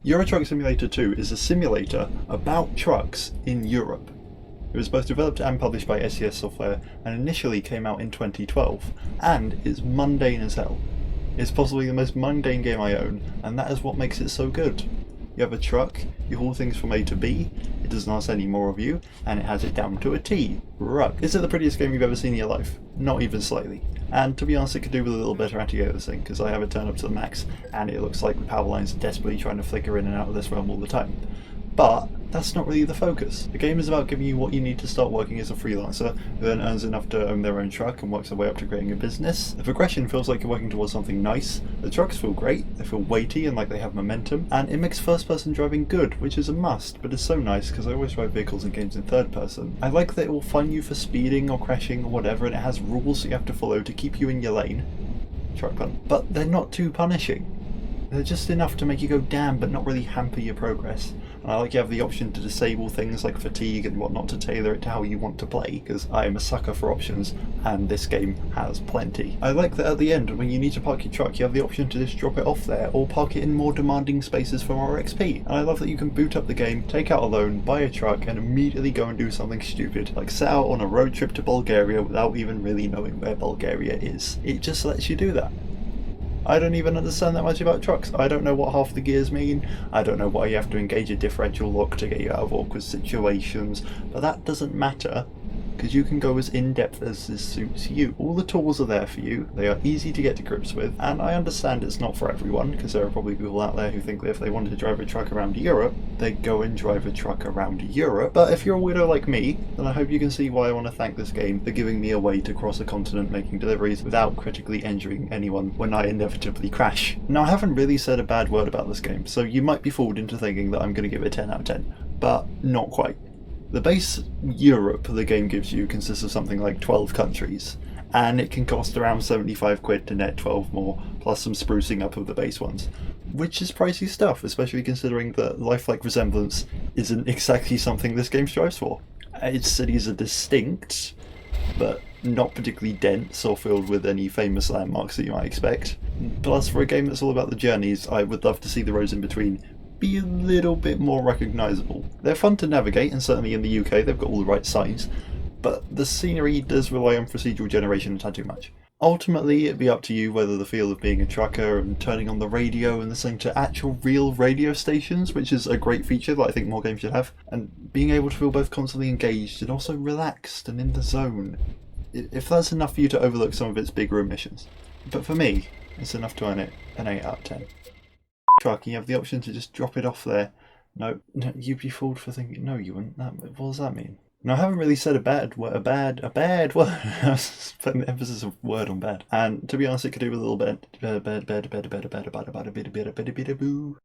Euro Truck Simulator 2 is a simulator about trucks in Europe. It was both developed and published by SES Software and initially came out in 2012, and it's mundane as hell. It's possibly the most mundane game I own, and that is what makes it so good. You have a truck, you haul things from A to B, it doesn't ask any more of you, and it has it down to a T. Ruck. Is it the prettiest game you've ever seen in your life? Not even slightly. And to be honest, it could do with a little better anti-aliasing, because I have it turned up to the max, and it looks like the power lines are desperately trying to flicker in and out of this realm all the time. But that's not really the focus. The game is about giving you what you need to start working as a freelancer, who then earns enough to own their own truck and works their way up to creating a business. The progression feels like you're working towards something nice, the trucks feel great, they feel weighty and like they have momentum, and it makes first person driving good, which is a must, but it's so nice because I always drive vehicles and games in third person. I like that it will fine you for speeding or crashing or whatever, and it has rules that you have to follow to keep you in your lane. Truck pun. But they're not too punishing. They're just enough to make you go damn but not really hamper your progress. And I like you have the option to disable things like fatigue and whatnot to tailor it to how you want to play, because I am a sucker for options and this game has plenty. I like that at the end when you need to park your truck you have the option to just drop it off there or park it in more demanding spaces for more XP. And I love that you can boot up the game, take out a loan, buy a truck and immediately go and do something stupid, like set out on a road trip to Bulgaria without even really knowing where Bulgaria is. It just lets you do that. I don't even understand that much about trucks. I don't know what half the gears mean. I don't know why you have to engage a differential lock to get you out of awkward situations, but that doesn't matter because you can go as in-depth as this suits you. All the tools are there for you, they are easy to get to grips with, and I understand it's not for everyone, because there are probably people out there who think that if they wanted to drive a truck around Europe, they'd go and drive a truck around Europe. But if you're a weirdo like me, then I hope you can see why I want to thank this game for giving me a way to cross a continent making deliveries without critically injuring anyone when I inevitably crash. Now I haven't really said a bad word about this game, so you might be fooled into thinking that I'm going to give it 10 out of 10, but not quite. The base Europe the game gives you consists of something like 12 countries, and it can cost around 75 quid to net 12 more, plus some sprucing up of the base ones, which is pricey stuff, especially considering that lifelike resemblance isn't exactly something this game strives for. Its cities are distinct, but not particularly dense or filled with any famous landmarks that you might expect. Plus, for a game that's all about the journeys, I would love to see the roads in between be a little bit more recognisable. They're fun to navigate, and certainly in the UK they've got all the right signs, but the scenery does rely on procedural generation a tad too much. Ultimately, it'd be up to you whether the feel of being a trucker and turning on the radio and listening to actual real radio stations, which is a great feature that I think more games should have, and being able to feel both constantly engaged and also relaxed and in the zone, if that's enough for you to overlook some of its bigger omissions. But for me, it's enough to earn it an 8 out of 10. Truck, and you have the option to just drop it off there. No, you'd be fooled for thinking, no you wouldn't. What does that mean? Now I haven't really said a bad word. I was putting the emphasis of word on bad. And to be honest, it could do with a little bit boo.